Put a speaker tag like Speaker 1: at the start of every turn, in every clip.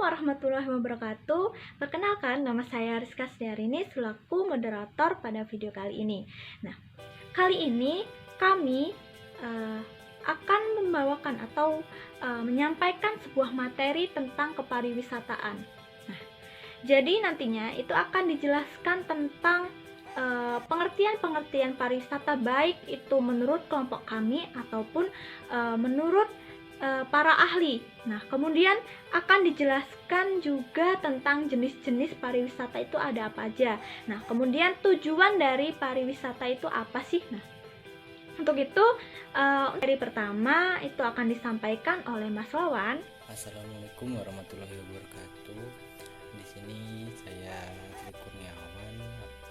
Speaker 1: Assalamualaikum warahmatullahi wabarakatuh. Perkenalkan, nama saya Rizka Setiarini selaku moderator pada video kali ini. Nah, kali ini kami akan membawakan atau menyampaikan sebuah materi tentang kepariwisataan. Nah, jadi nantinya itu akan dijelaskan tentang pengertian-pengertian pariwisata, baik itu menurut kelompok kami ataupun menurut para ahli. Nah, kemudian akan dijelaskan juga tentang jenis-jenis pariwisata itu ada apa aja. Nah, kemudian tujuan dari pariwisata itu apa sih? Nah, untuk itu dari pertama itu akan disampaikan oleh Mas Wawan.
Speaker 2: Assalamualaikum warahmatullahi wabarakatuh. Di sini saya Tri Kurniawan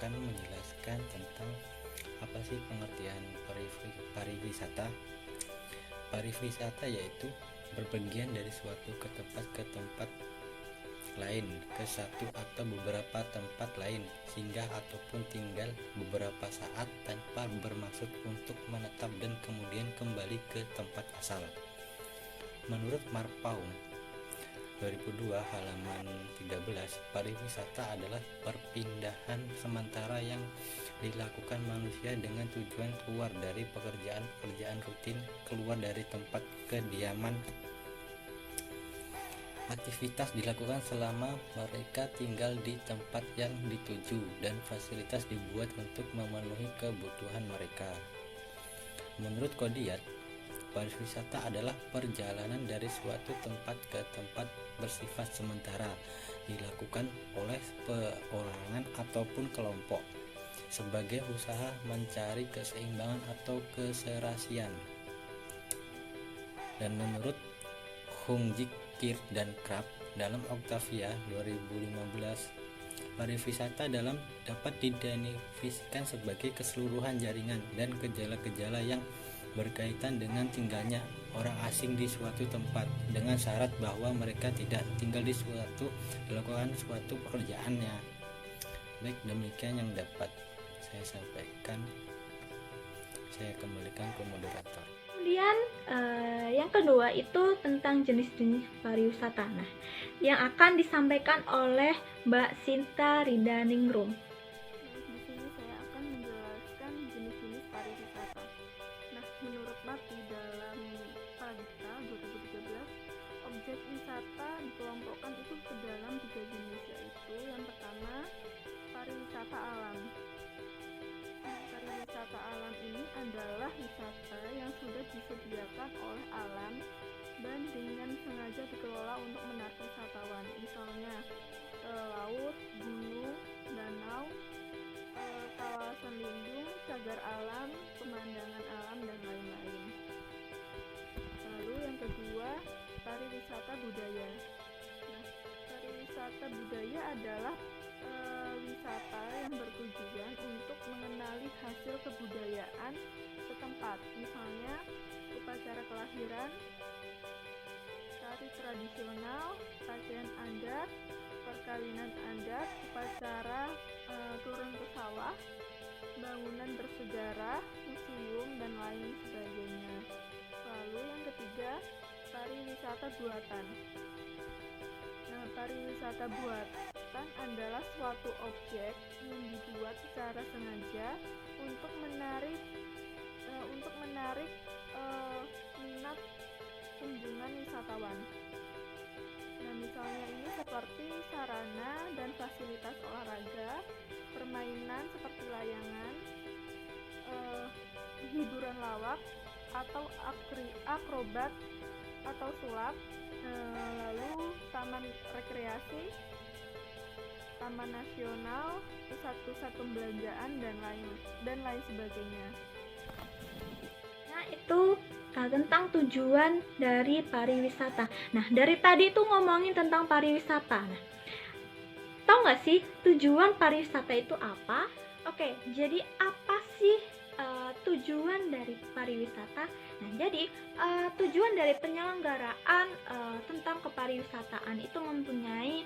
Speaker 2: akan menjelaskan tentang apa sih pengertian pariwisata. Pariwisata yaitu berpergian dari suatu ke tempat lain, ke satu atau beberapa tempat lain, singgah ataupun tinggal beberapa saat tanpa bermaksud untuk menetap dan kemudian kembali ke tempat asal. Menurut Marpaung 2002 halaman 13, pariwisata adalah perpindahan sementara yang dilakukan manusia dengan tujuan keluar dari pekerjaan rutin, keluar dari tempat kediaman. Aktivitas dilakukan selama mereka tinggal di tempat yang dituju dan fasilitas dibuat untuk memenuhi kebutuhan mereka. Menurut Kodiat, pariwisata adalah perjalanan dari suatu tempat ke tempat bersifat sementara, dilakukan oleh perorangan ataupun kelompok sebagai usaha mencari keseimbangan atau keserasian. Dan menurut Hungjik, Kirk dan Kraft dalam Octavia 2015, pariwisata dapat didefinisikan sebagai keseluruhan jaringan dan gejala-gejala yang berkaitan dengan tinggalnya orang asing di suatu tempat dengan syarat bahwa mereka tidak tinggal di dilakukan suatu pekerjaannya. Baik, demikian yang dapat saya sampaikan. Saya kembalikan ke moderator.
Speaker 1: Kemudian yang kedua itu tentang jenis-jenis pariwisata. Nah, yang akan disampaikan oleh Mbak Sinta Ridaningrum.
Speaker 3: Di sini saya akan menjelaskan jenis-jenis pariwisata. Nah, menurut MAPI dalam Pradipta 2013, objek wisata dikelompokkan itu ke dalam 3 jenis, yaitu yang pertama pariwisata alam. Pariwisata alam ini adalah wisata yang sudah disediakan oleh alam dan dengan sengaja dikelola untuk menarik wisatawan, misalnya laut, gunung, danau, kawasan lindung, cagar alam, pemandangan alam, dan lain-lain. Lalu yang kedua, pariwisata budaya. Nah, pariwisata budaya adalah wisata yang bertujuan untuk mengenali hasil kebudayaan setempat, misalnya upacara kelahiran, tari tradisional, pakaian adat, perkawinan adat, upacara turun ke sawah, bangunan bersejarah, museum, dan lain sebagainya. Lalu yang ketiga, pariwisata buatan. Nah, pariwisata buatan adalah suatu objek yang dibuat secara sengaja untuk menarik minat kunjungan wisatawan. Nah, misalnya ini seperti sarana dan fasilitas olahraga, permainan seperti layangan, hiburan lawak atau akrobat atau sulap, lalu taman rekreasi, taman nasional, pusat-pusat pembelanjaan, dan lain sebagainya.
Speaker 1: Nah, itu tentang tujuan dari pariwisata. Nah, dari tadi itu ngomongin tentang pariwisata. Nah, tahu nggak sih tujuan pariwisata itu apa? Oke, jadi apa sih tujuan dari pariwisata? Nah, jadi tujuan dari penyelenggaraan tentang kepariwisataan itu mempunyai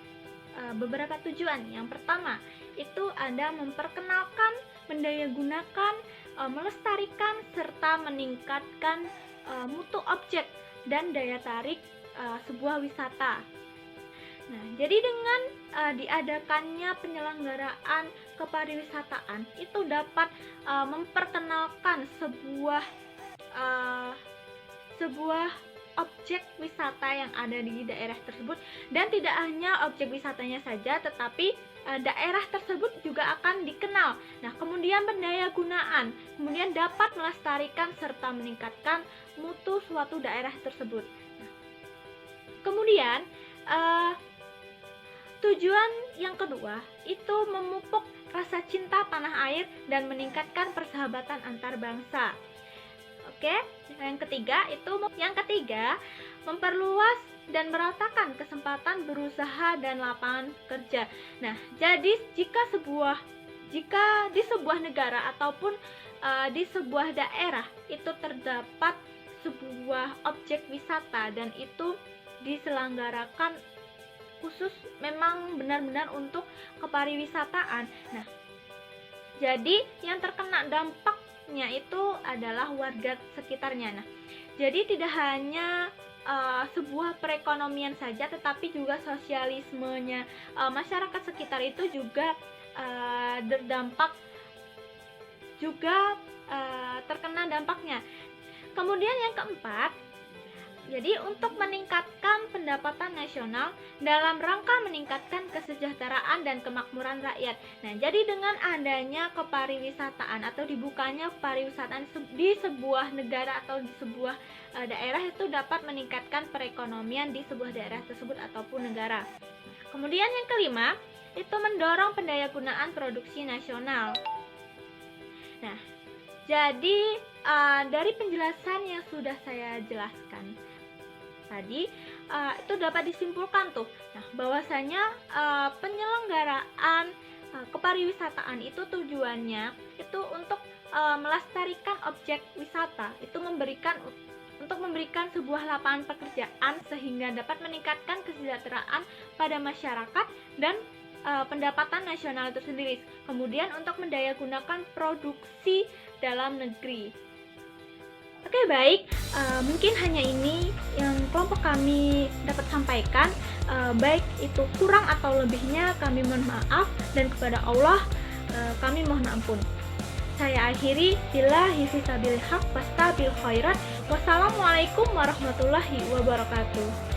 Speaker 1: beberapa tujuan. Yang pertama itu ada memperkenalkan, mendayagunakan, melestarikan, serta meningkatkan mutu objek dan daya tarik sebuah wisata. Nah, jadi dengan diadakannya penyelenggaraan kepariwisataan itu dapat memperkenalkan sebuah objek wisata yang ada di daerah tersebut, dan tidak hanya objek wisatanya saja tetapi daerah tersebut juga akan dikenal. Nah, kemudian pendaya gunaan kemudian dapat melestarikan serta meningkatkan mutu suatu daerah tersebut. Nah, kemudian tujuan yang kedua itu memupuk rasa cinta tanah air dan meningkatkan persahabatan antar bangsa. Oke, yang ketiga memperluas dan meratakan kesempatan berusaha dan lapangan kerja. Nah, jadi jika di sebuah negara ataupun di sebuah daerah itu terdapat sebuah objek wisata dan itu diselenggarakan khusus memang benar-benar untuk kepariwisataan. Nah, jadi yang terkena dampaknya itu adalah warga sekitarnya. Nah, jadi tidak hanya sebuah perekonomian saja, tetapi juga sosialismenya masyarakat sekitar itu juga berdampak, juga terkena dampaknya. Kemudian yang keempat, jadi untuk meningkatkan pendapatan nasional dalam rangka meningkatkan kesejahteraan dan kemakmuran rakyat. Nah, jadi dengan adanya kepariwisataan atau dibukanya pariwisataan di sebuah negara atau di sebuah daerah itu dapat meningkatkan perekonomian di sebuah daerah tersebut ataupun negara. Kemudian yang kelima, itu mendorong pendayagunaan produksi nasional. Nah, jadi dari penjelasan yang sudah saya jelaskan tadi itu dapat disimpulkan tuh, nah bahwasanya penyelenggaraan kepariwisataan itu tujuannya itu untuk melestarikan objek wisata, itu memberikan sebuah lapangan pekerjaan sehingga dapat meningkatkan kesejahteraan pada masyarakat dan pendapatan nasional itu sendiri. Kemudian untuk mendayagunakan produksi dalam negeri. Oke, baik, mungkin hanya ini yang kelompok kami dapat sampaikan. Baik itu kurang atau lebihnya kami mohon maaf, dan kepada Allah kami mohon ampun. Saya akhiri, billahi fisabilil haq wastabil khairat. Wassalamualaikum warahmatullahi wabarakatuh.